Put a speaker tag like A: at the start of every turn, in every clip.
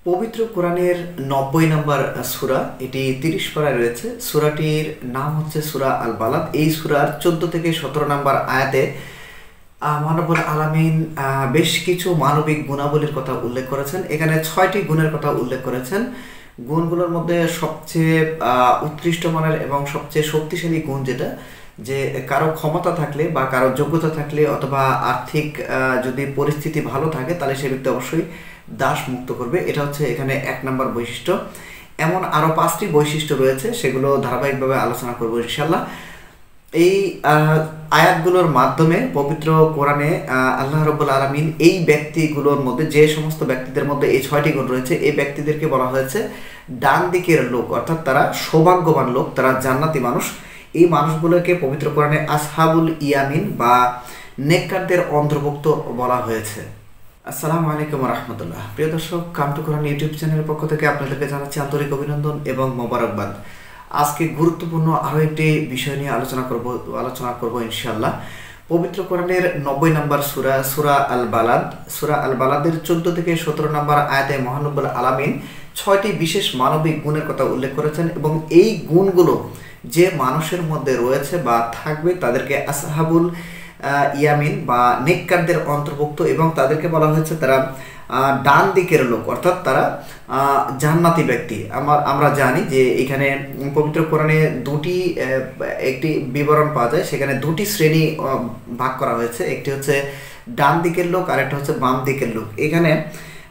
A: পবিত্র কোরআনের ৯০ নম্বর সূরা, এটি ৩০ পারায় রয়েছে। সূরাটির নাম হচ্ছে সূরা আল বালাদ। এই সূরার ১৪ থেকে ১৭ নম্বর আয়াতে মহানবুল আলামিন বেশ কিছু মানবিক গুণাবলীর কথা উল্লেখ করেছেন। এখানে ৬টি গুণের কথা উল্লেখ করেছেন। গুণগুলোর মধ্যে সবচেয়ে উৎকৃষ্ট মানের এবং সবচেয়ে শক্তিশালী গুণ যেটা, যে কারো ক্ষমতা থাকলে বা কারো যোগ্যতা থাকলে অথবা আর্থিক যদি পরিস্থিতি ভালো থাকে তাহলে সে ব্যক্তি অবশ্যই দাস মুক্ত করবে। এটা হচ্ছে এখানে ১ নম্বর বৈশিষ্ট্য। এমন আরও ৫টি বৈশিষ্ট্য রয়েছে, সেগুলো ধারাবাহিকভাবে আলোচনা করবো ইনশাল্লাহ। এই আয়াতগুলোর মাধ্যমে পবিত্র কোরআনে আল্লাহ রাব্বুল আলামিন এই ব্যক্তিগুলোর মধ্যে, যে সমস্ত ব্যক্তিদের মধ্যে এই ৬টি গুণ রয়েছে, এই ব্যক্তিদেরকে বলা হয়েছে ডান দিকের লোক, অর্থাৎ তারা সৌভাগ্যবান লোক, তারা জান্নাতি মানুষ। এই মানুষগুলোকে পবিত্র কোরআনে আসহাবুল ইয়ামিন বা নেককারদের অন্তর্ভুক্ত বলা হয়েছে। আসসালামু আলাইকুম রহমতুল্লাহ। প্রিয় দর্শক, কাম টু কোরআন ইউটিউব চ্যানেলের পক্ষ থেকে আপনাদেরকে জানাচ্ছি আন্তরিক অভিনন্দন এবং মোবারকবাদ। আজকে গুরুত্বপূর্ণ আরও একটি বিষয় নিয়ে আলোচনা করব ইনশাআল্লাহ। পবিত্র কোরআনের ৯০ নম্বর সূরা, সূরা আল বালাদ। সূরা আল বালাদের ১৪ থেকে ১৭ নম্বর আয়াতে মহানবুল আলামিন ৬টি বিশেষ মানবিক গুণের কথা উল্লেখ করেছেন এবং এই গুণগুলো যে মানুষের মধ্যে রয়েছে বা থাকবে তাদেরকে আসহাবুল ইয়ামিন বা নেককারদের অন্তর্ভুক্ত, এবং তাদেরকে বলা হয়েছে তারা ডান দিকের লোক, অর্থাৎ তারা জান্নাতি ব্যক্তি। আমরা জানি যে এখানে পবিত্র কোরআনে একটি বিবরণ পাওয়া যায়, সেখানে দুটি শ্রেণী ভাগ করা হয়েছে। একটি হচ্ছে ডান দিকের লোক আর একটা হচ্ছে বাম দিকের লোক। এখানে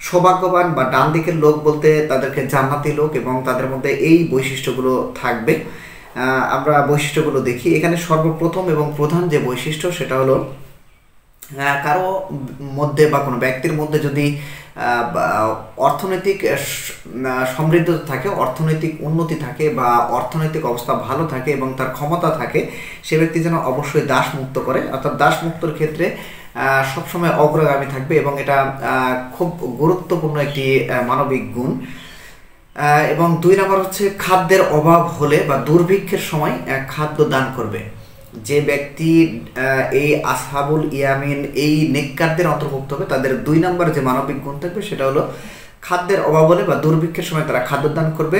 A: সৌভাগ্যবান বা ডান দিকের লোক বলতে তাদেরকে জান্নাতি লোক, এবং তাদের মধ্যে এই বৈশিষ্ট্যগুলো থাকবে। আমরা বৈশিষ্ট্যগুলো দেখি। এখানে সর্বপ্রথম এবং প্রধান যে বৈশিষ্ট্য সেটা হলো, কারো মধ্যে বা কোনো ব্যক্তির মধ্যে যদি অর্থনৈতিক সমৃদ্ধতা থাকে, অর্থনৈতিক উন্নতি থাকে বা অর্থনৈতিক অবস্থা ভালো থাকে এবং তার ক্ষমতা থাকে, সে ব্যক্তি যেন অবশ্যই দাস মুক্ত করে, অর্থাৎ দাস মুক্তর ক্ষেত্রে সবসময় অগ্রগামী থাকবে, এবং এটা খুব গুরুত্বপূর্ণ একটি মানবিক গুণ। এবং ২ নম্বর হচ্ছে খাদ্যের অভাব হলে বা দুর্ভিক্ষের সময় খাদ্য দান করবে। যে ব্যক্তি এই আসহাবুল ইয়ামিন, এই নেককারদের অন্তর্ভুক্ত হবে, তাদের ২ নম্বর যে মানবিক গুণ থাকবে সেটা হলো খাদ্যের অভাব হলে বা দুর্ভিক্ষের সময় তারা খাদ্য দান করবে।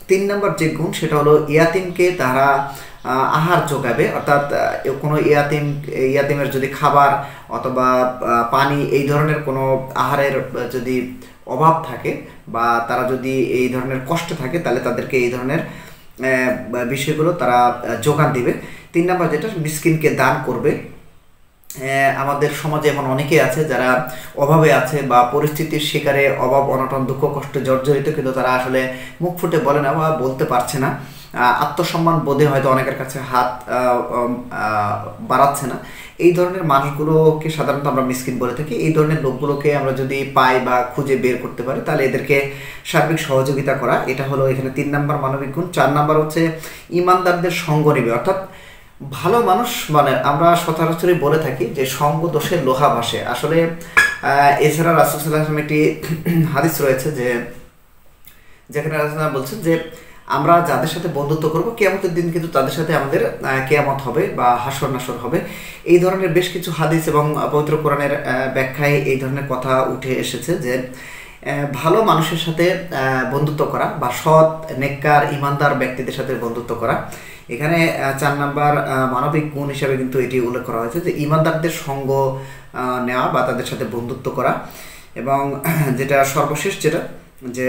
A: ৩ নম্বর যে গুণ সেটা হলো ইয়াতিমকে তারা আহার যোগাবে, অর্থাৎ কোনো ইয়াতিমের যদি খাবার অথবা পানি এই ধরনের কোনো আহারের যদি অভাব থাকে বা তারা যদি এই ধরনের কষ্ট থাকে, তাহলে তাদেরকে এই ধরনের বিষয়গুলো তারা যোগান দিবে। ৩ নম্বর যেটা, মিসকিনকে দান করবে। আমাদের সমাজে এমন অনেকেই আছে যারা অভাবে আছে বা পরিস্থিতির শিকারে, অভাব অনটন দুঃখ কষ্ট জর্জরিত, কিন্তু তারা আসলে মুখ ফুটে বলে না বা বলতে পারছে না। আত্মসম্মান বোধে হয়তো অনেকের কাছে হাত বাড়াচ্ছে না। এই ধরনের মানুষগুলোকে সাধারণত আমরা মিসকিন বলে থাকি। এই ধরনের লোকগুলোকে আমরা যদি পাই বা খুঁজে বের করতে পারি, তাহলে এদেরকে সার্বিক সহযোগিতা করা, এটা হলো এখানে ৩ নম্বর মানবিক গুণ। ৪ নম্বর হচ্ছে ইমানদারদের সঙ্গ নেবে, অর্থাৎ ভালো মানুষ মানে আমরা সচরাচরই বলে থাকি যে সঙ্গ দোষে লোহা ভাসে। আসলে এছাড়া রাসূল সাল্লাল্লাহু আলাইহি ওয়াসাল্লাম একটি হাদিস রয়েছে যেখানে রাসূল বলছেন যে আমরা যাদের সাথে বন্ধুত্ব করব, কিয়ামতের দিন কিন্তু তাদের সাথে আমাদের কিয়ামত হবে বা হাসর নাসর হবে। এই ধরনের বেশ কিছু হাদিস এবং পবিত্র কোরআনের ব্যাখ্যায় এই ধরনের কথা উঠে এসেছে যে ভালো মানুষের সাথে বন্ধুত্ব করা বা সৎ নেককার ইমানদার ব্যক্তিদের সাথে বন্ধুত্ব করা। এখানে ৪ নম্বর মানবিক গুণ হিসাবে কিন্তু এটি উল্লেখ করা হয়েছে যে ইমানদারদের সঙ্গ নেওয়া বা তাদের সাথে বন্ধুত্ব করা। এবং যেটা সর্বশেষ যেটা, যে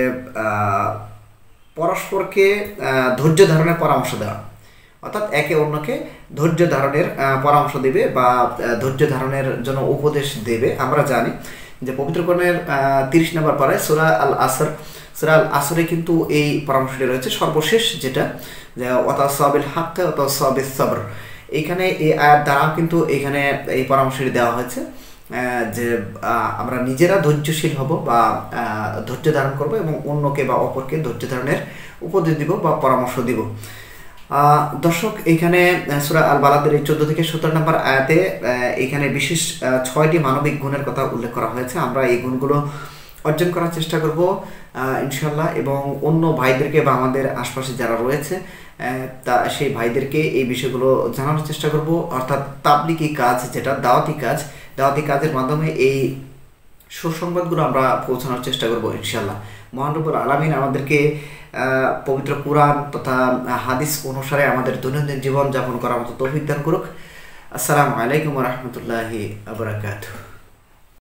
A: পরস্পরকে ধৈর্য ধারণের পরামর্শ দেওয়া, অর্থাৎ একে অন্যকে ধৈর্য ধারণের পরামর্শ দেবে বা ধৈর্য ধারণের জন্য উপদেশ দেবে। আমরা জানি যে পবিত্র কোরআনের ৩০ নম্বর পারায় সূরা আল আসরে কিন্তু এই পরামর্শটি রয়েছে। সর্বশেষ যেটা, যে ওয়াতাসাবিল হাক্কা ওয়াতাসাবিস সবর, এইখানে এই আয়াত দ্বারা কিন্তু এখানে এই পরামর্শটি দেওয়া হয়েছে যে আমরা নিজেরা ধৈর্যশীল হব বা ধৈর্য ধারণ করব এবং অন্যকে বা অপরকে ধৈর্য ধারণের উপদেশ দিব বা পরামর্শ দিব। দর্শক, এইখানে সূরা আল বালাদের এই ১৪ থেকে ১৭ নম্বর আয়াতে এখানে বিশেষ ৬টি মানবিক গুণের কথা উল্লেখ করা হয়েছে। আমরা এই গুণগুলো অর্জন করার চেষ্টা করব ইনশাল্লাহ, এবং অন্য ভাইদেরকে বা আমাদের আশপাশে যারা রয়েছে সেই ভাইদেরকে এই বিষয়গুলো জানানোর চেষ্টা করব। অর্থাৎ তাবলিগি কাজ, যেটা দাওয়াতি কাজের মাধ্যমে এই সুসংবাদগুলো আমরা পৌঁছানোর চেষ্টা করব ইনশাল্লাহ। মহান রব্বুল আলামিন আমাদেরকে পবিত্র কুরআন তথা হাদিস অনুসারে আমাদের দৈনন্দিন জীবন যাপন করার মতো তৌফিক দান করুক। আসসালামু আলাইকুম ওয়া রাহমাতুল্লাহি ওয়া বারাকাতুহু।